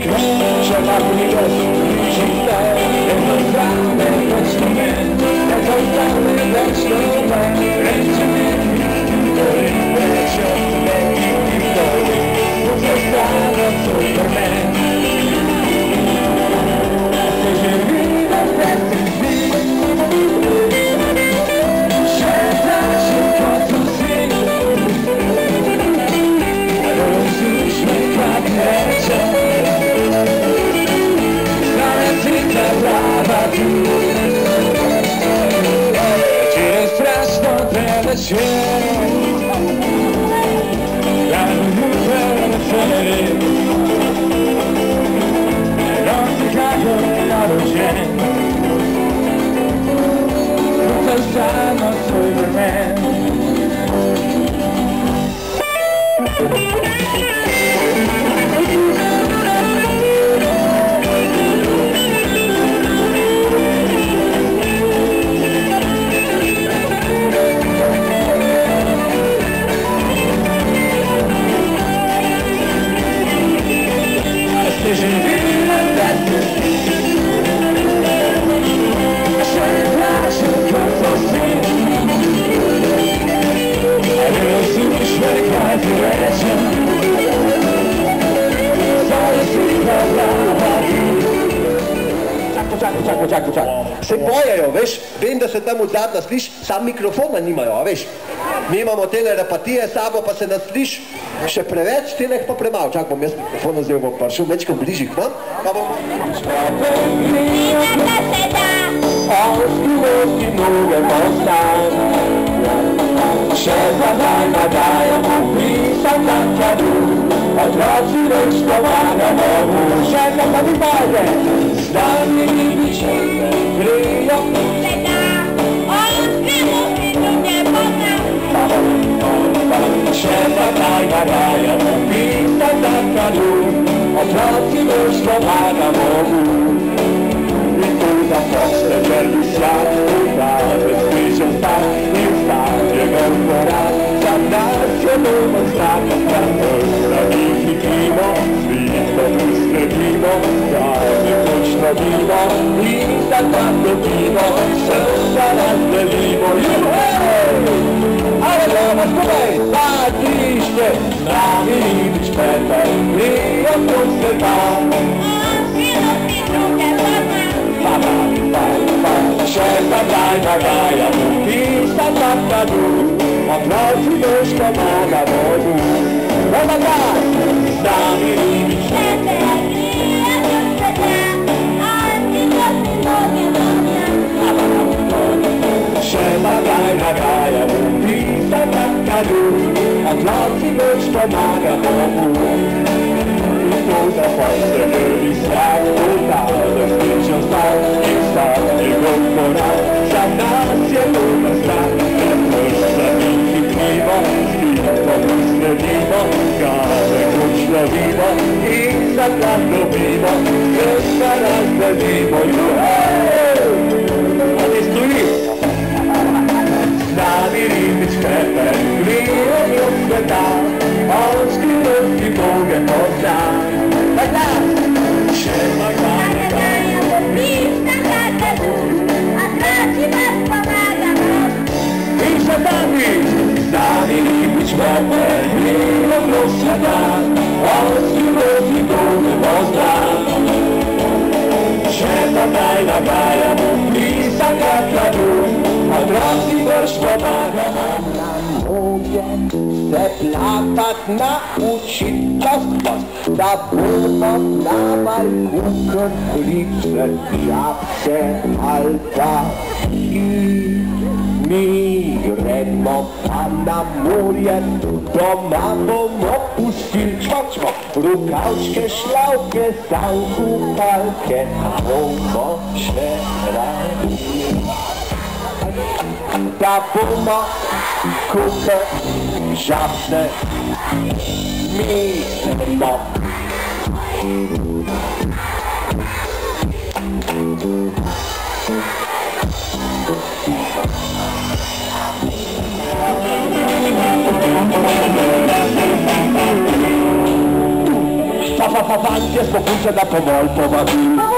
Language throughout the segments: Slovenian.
C'è la guida di città e non grande questo momento e non grande questo momento e c'è invece di noi non c'è strada per me se c'è vita per Se bojajo, veš, vem, da se tam od zadnja sliš, sam mikrofona nimajo, veš. Mi imamo tele repatije sabo, pa se nas sliš še preveč, teleh pa premalo. Čak bom jaz mikrofon vzel, bom prišel večkrat bližji k nam, pa bom... Še zadaj nadajamo pisat na tjadu, otroci rečko vanamo, še pa mi bajde, z nami ribiči grijo. Še zadaj nadajamo pisat na tjadu, otroci rečko vanamo, i tu da posle želi sjat, da bezpričan stan i stan. Za nas je dobar znak, da na njih vidimo, svito usredimo, da nekočno vino i da nam dobimo, srca razdelimo. Ale lova skupaj, patište, nami ribič Petar, grijo pod svetom. Še zadaj nagajamo pisat na tjadu, otroci veško magamo mu. Pomagaj, z nami ribič Petar, grijo pod svetom, a ti nosi noge noge. Še zadaj nagajamo pisat na tjadu, otroci veško magamo mu. Da posle želi sjat, da bezpričan stan i stan njegov korak. Za nas je dobar znak, da za njih hitrimo, svito usredimo, ga nekoč lovimo i za glas dobimo, srca razdelimo. A ti stoji? Z nami ribič Petar, grijo od sveta, on skrivnosti Boge pozna. Še magajamo pisat na tjadu, otroci veško magamo. I še dani, z nami ribič Petar, grijo od sveta, on skrivnosti Boge pozna. Še zadaj nagajamo pisat na tjadu, otroci veško magamo. Se plavat naučit čas, da bomo plaval kukr, rice, žabce ali pa i. Mi gremo pa na morje, doma bomo pustili čvačmo, rukavčke, šlavke, sam kupalke, bomo še radili. Da bomo kukr, žabce, mi gremo. avanti e spopuzza dopo molto va via.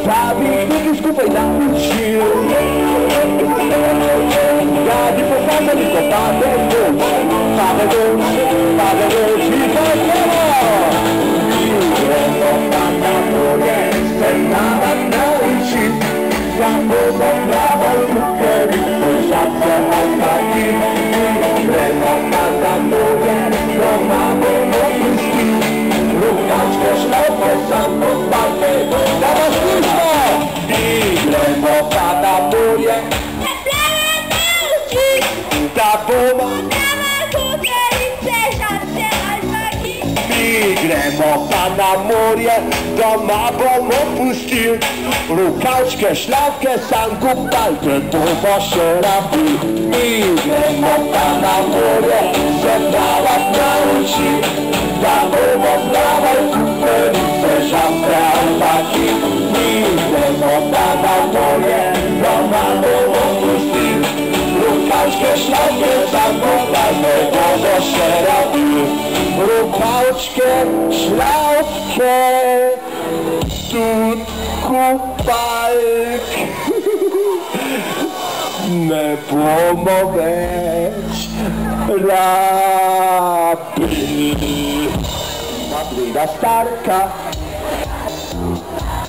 Gabi, tu scupa in amici. Gabi, può fare di copate e dolce. Fate dolce, facciamo. Vivremo tanta moglie, sembrava amici. Quando compravo il cucchieri, poi sappo al partito. Vivremo tanta moglie, domavo non mi schifo. Lukaczkę szlaukę sam podparte na maszynę. Vivremo tanta moglie, ta bomba. Vivremo pana morje, doma bomo pustil. Rukačke, šlavke, sam kupalke, to bo še rabi. Vivremo pana morje, se plavat naučil. Da bomo plavaj kuperice, žampe albaki. Vivremo pana morje, doma bomo pustil. Rukačke, šlavke, sam kupalke, to bo še rabi. Rukačke, šlavke, tudi kupalk. Ne bomo več rabili. Prida starka,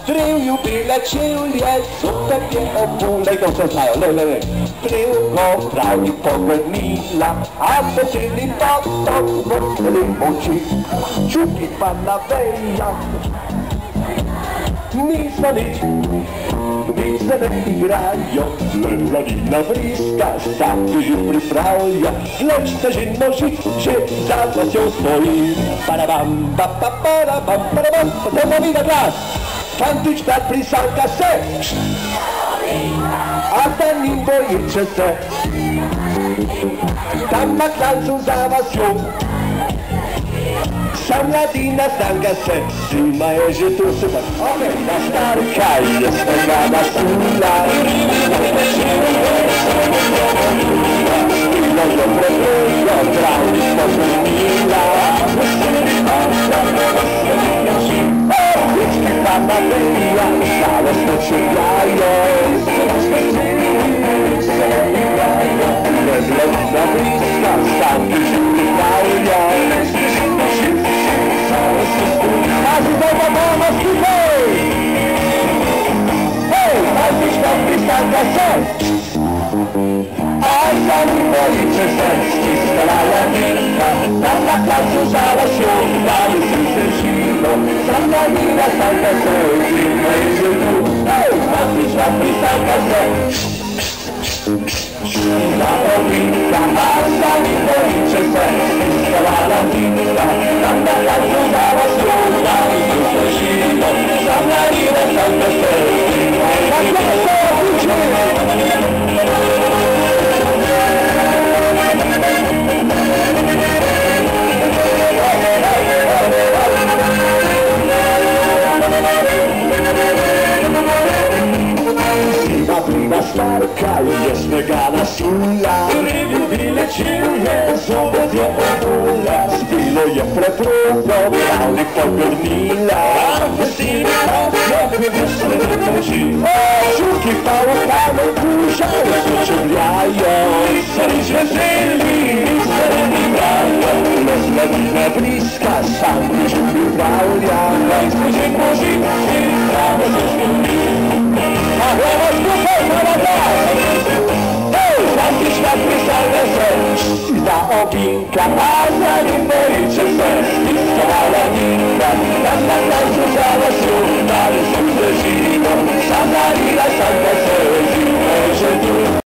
tri ljubile čevlje, super je obul. Lej, to vse znajo, lej. Prevko pravi povrnila, a počeli top, vrteli oči, čuki pa na vejah. Niso nič, se ne igrajo, mladina vriska, sam ti že pripravlja, leč se že nožič, že za glasjo stoji. Parabam, potem mi na glas, fantič ta prisanka se, a ta njim bojiče se, tam na klancu za vasjo. Sam mladina stanka se, zima je že tu super. Na starka je stregana sula. Bilo je prebrzo, pravi smo zmenila. Lički pa na veja, žalostno čujajo. Mladina vriska, sam ti že pripravlja. Pazi dobra mama skupaj! Hej, paziš na pristanka se! A sam bojiče se, stiskala Janina, tam na placu za vasjo, da bi si se žilo. Sam Janina stanka se, zima je že tu. Hej, paziš na pristanka se! Na ovinka, a sam bojiče se, stiskala Janina, tam na placu za vasjo. Prima starka je snegana sula, ljubile čevlje, zopet je obula. Bilo je preprosto, pravni pogrnila. Veseli nasmeh, veseli oči, žuki pa v pamet pušajo, se čevljajo. Srč veseli, sredi igrajo, mladina bliska, sam ti pripravlja. Smo že poživci, pravo se zgodi. A glava skupaj na glas! Hej, fantična pristanka se, da ovinka, a za njim